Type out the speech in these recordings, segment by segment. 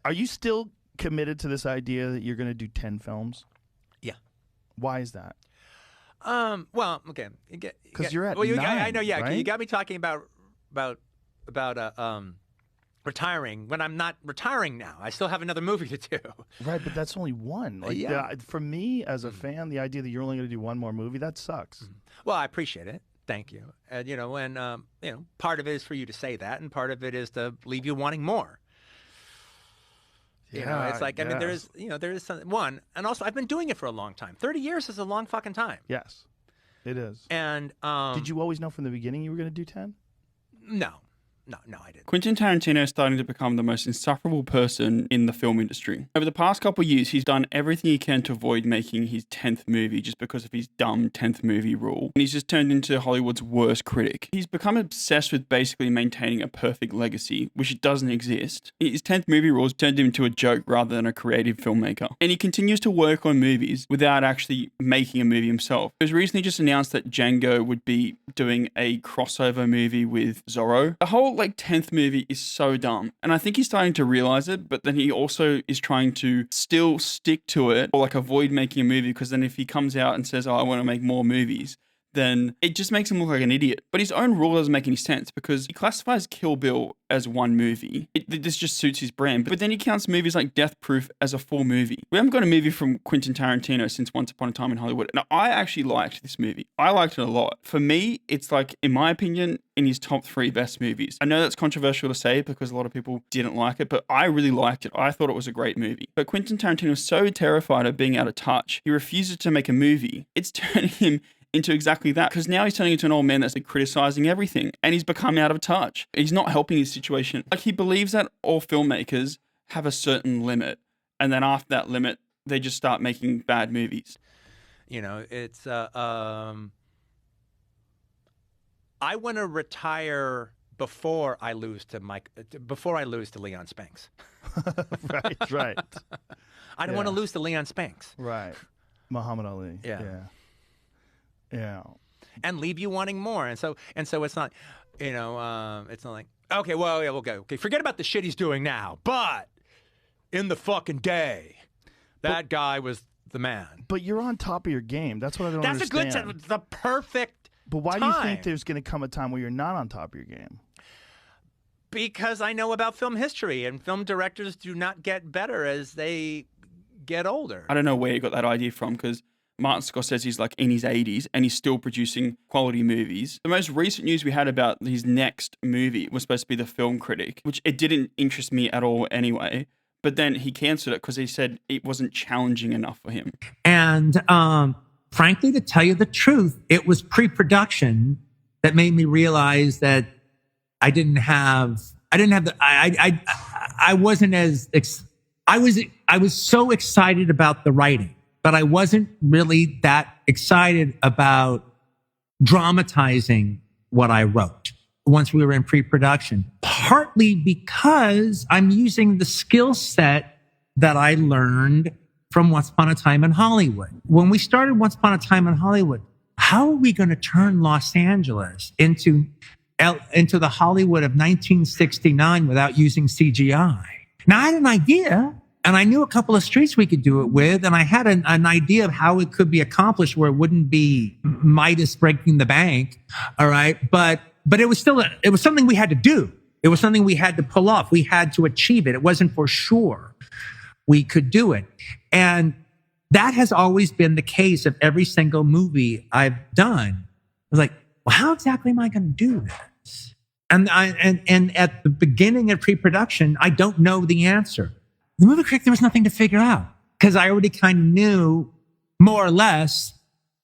Are you still committed to this idea that you're going to do 10 films? Yeah. Why is that? Well, okay. Because you're at well, 9, I know. Yeah. right? You got me talking about retiring when I'm not retiring now. I still have another movie to do. Right, but that's only one. Like, Yeah. for me as a fan, the idea that you're only going to do one more movie, that sucks. Well, I appreciate it. Thank you. And part of it is for you to say that, and part of it is to leave you wanting more. It's like, I mean, there is something, and also I've been doing it for a long time. 30 years is a long fucking time. Yes, it is. And did you always know from the beginning you were going to do 10? No, I didn't. Quentin Tarantino is starting to become the most insufferable person in the film industry. Over the past couple of years, he's done everything he can to avoid making his 10th movie just because of his dumb 10th movie rule. And he's just turned into Hollywood's worst critic. He's become obsessed with basically maintaining a perfect legacy, which doesn't exist. His 10th movie rules turned him into a joke rather than a creative filmmaker. And he continues to work on movies without actually making a movie himself. It was recently just announced that Django would be doing a crossover movie with Zorro. The whole 10th movie is so dumb. And I think he's starting to realize it, but then he also is trying to still stick to it or avoid making a movie, because then if he comes out and says, I want to make more movies, then it just makes him look like an idiot. But his own rule doesn't make any sense because he classifies Kill Bill as one movie. This just suits his brand. But then he counts movies like Death Proof as a full movie. We haven't got a movie from Quentin Tarantino since Once Upon a Time in Hollywood. Now, I actually liked this movie. I liked it a lot. For me, it's in my opinion, in his top 3 best movies. I know that's controversial to say because a lot of people didn't like it, but I really liked it. I thought it was a great movie. But Quentin Tarantino is so terrified of being out of touch, he refuses to make a movie. It's turning him into exactly that, because now he's turning into an old man that's criticizing everything, and he's become out of touch. He's not helping his situation. He believes that all filmmakers have a certain limit, and then after that limit, they just start making bad movies. It's I want to retire before I lose to Leon Spanks. Right. I don't want to lose to Leon Spanks. Right. Muhammad Ali. Yeah. And leave you wanting more. And so it's not, it's not like, okay, well, yeah, okay, forget about the shit he's doing now. But in the fucking day, that guy was the man. But you're on top of your game. That's what I don't understand. That's a good time. The perfect But why time. do you think there's going to come a time where you're not on top of your game? Because I know about film history, and film directors do not get better as they get older. I don't know where you got that idea from, because Martin Scorsese's in his 80s and he's still producing quality movies. The most recent news we had about his next movie was supposed to be The Film Critic, which it didn't interest me at all anyway. But then he canceled it because he said it wasn't challenging enough for him. And frankly, to tell you the truth, it was pre-production that made me realize that I was so excited about the writing, but I wasn't really that excited about dramatizing what I wrote once we were in pre-production, partly because I'm using the skill set that I learned from Once Upon a Time in Hollywood. When we started Once Upon a Time in Hollywood, how are we going to turn Los Angeles into the Hollywood of 1969 without using CGI? Now, I had an idea, and I knew a couple of streets we could do it with, and I had an idea of how it could be accomplished where it wouldn't be Midas breaking the bank, all right? But it was something we had to do. It was something we had to pull off. We had to achieve it. It wasn't for sure we could do it. And that has always been the case of every single movie I've done. I was like, well, how exactly am I going to do this? And at the beginning of pre-production, I don't know the answer. The movie critic, there was nothing to figure out because I already kind of knew more or less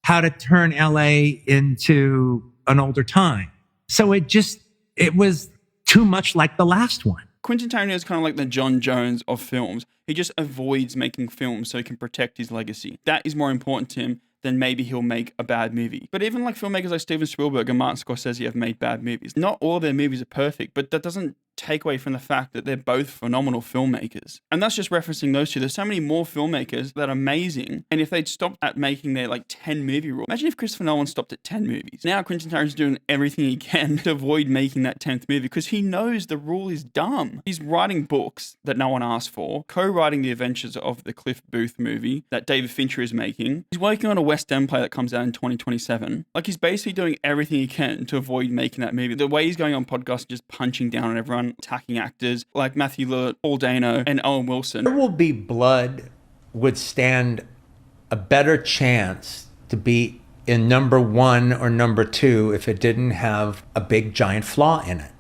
how to turn LA into an older time. So it was too much like the last one. Quentin Tarantino is kind of like the John Jones of films. He just avoids making films so he can protect his legacy. That is more important to him than maybe he'll make a bad movie. But even filmmakers like Steven Spielberg and Martin Scorsese have made bad movies. Not all of their movies are perfect, but that doesn't take away from the fact that they're both phenomenal filmmakers. And that's just referencing those two. There's so many more filmmakers that are amazing. And if they'd stopped at making their like 10 movie rule, imagine if Christopher Nolan stopped at 10 movies. Now Quentin Tarantino's doing everything he can to avoid making that 10th movie because he knows the rule is dumb. He's writing books that no one asked for, co-writing the adventures of the Cliff Booth movie that David Fincher is making. He's working on a West End play that comes out in 2027. Like, he's basically doing everything he can to avoid making that movie. The way he's going on podcasts, just punching down on everyone, attacking actors like Matthew Lillard, Paul Dano, and Owen Wilson. There Will Be Blood would stand a better chance to be in number 1 or number 2 if it didn't have a big giant flaw in it.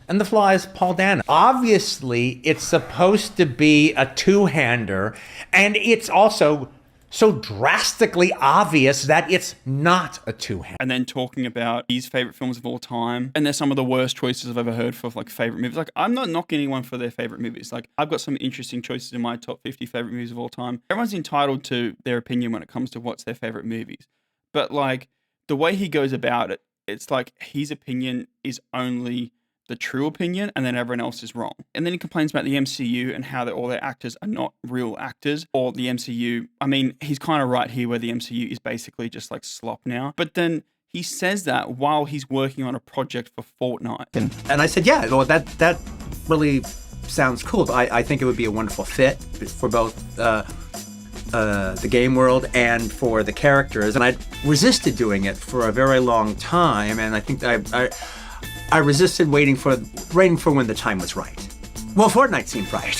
And the flaw is Paul Dano. Obviously, it's supposed to be a two-hander, and it's also so drastically obvious that it's not a two-hander. And then talking about his favorite films of all time, and they're some of the worst choices I've ever heard for like favorite movies. Like, I'm not knocking anyone for their favorite movies. Like, I've got some interesting choices in my top 50 favorite movies of all time. Everyone's entitled to their opinion when it comes to what's their favorite movies. But like, the way he goes about it, it's like his opinion is only the true opinion, and then everyone else is wrong. And then he complains about the MCU and how all their actors are not real actors, or the MCU. I mean, he's kind of right here where the MCU is basically just like slop now. But then he says that while he's working on a project for Fortnite. And I said, yeah, well, that really sounds cool. I think it would be a wonderful fit for both the game world and for the characters. And I resisted doing it for a very long time, and I think I resisted waiting for when the time was right. Well, Fortnite seemed right.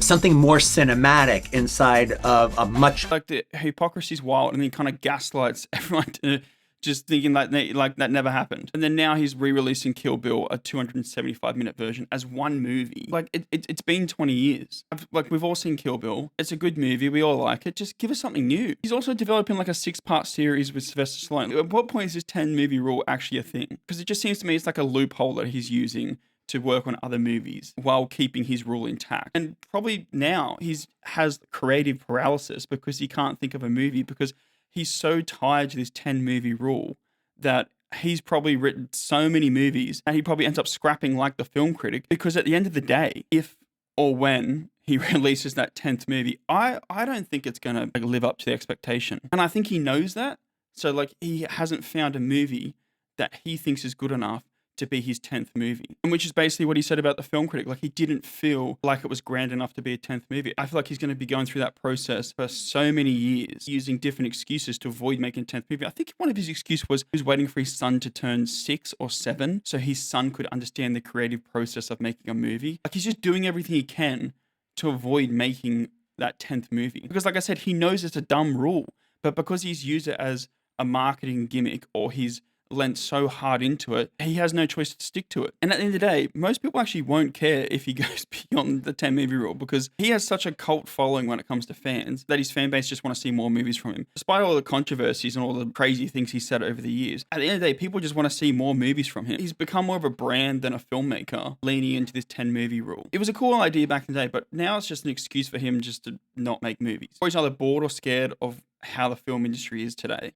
Something more cinematic inside of a much... Like, the hypocrisy's wild, and he kind of gaslights everyone to just thinking that never happened. And then now he's re-releasing Kill Bill, a 275-minute version, as one movie. Like, it's been 20 years. We've all seen Kill Bill. It's a good movie. We all like it. Just give us something new. He's also developing like a 6-part series with Sylvester Stallone. At what point is this 10-movie rule actually a thing? Because it just seems to me it's like a loophole that he's using to work on other movies while keeping his rule intact. And probably now has creative paralysis because he can't think of a movie because he's so tied to this 10-movie rule that he's probably written so many movies and he probably ends up scrapping like the film critic, because at the end of the day, if or when he releases that 10th movie, I don't think it's going to live up to the expectation. And I think he knows that. So like, he hasn't found a movie that he thinks is good enough to be his 10th movie. And which is basically what he said about the film critic. Like, he didn't feel like it was grand enough to be a 10th movie. I feel like he's going to be going through that process for so many years, using different excuses to avoid making a 10th movie. I think one of his excuses was he was waiting for his son to turn 6 or 7 so his son could understand the creative process of making a movie. Like, he's just doing everything he can to avoid making that 10th movie. Because like I said, he knows it's a dumb rule, but because he's used it as a marketing gimmick, or he's lent so hard into it, he has no choice to stick to it. And at the end of the day, most people actually won't care if he goes beyond the 10 movie rule, because he has such a cult following when it comes to fans that his fan base just want to see more movies from him. Despite all the controversies and all the crazy things he said over the years, at the end of the day, people just want to see more movies from him. He's become more of a brand than a filmmaker, leaning into this 10 movie rule. It was a cool idea back in the day, but now it's just an excuse for him just to not make movies. Or he's either bored or scared of how the film industry is today.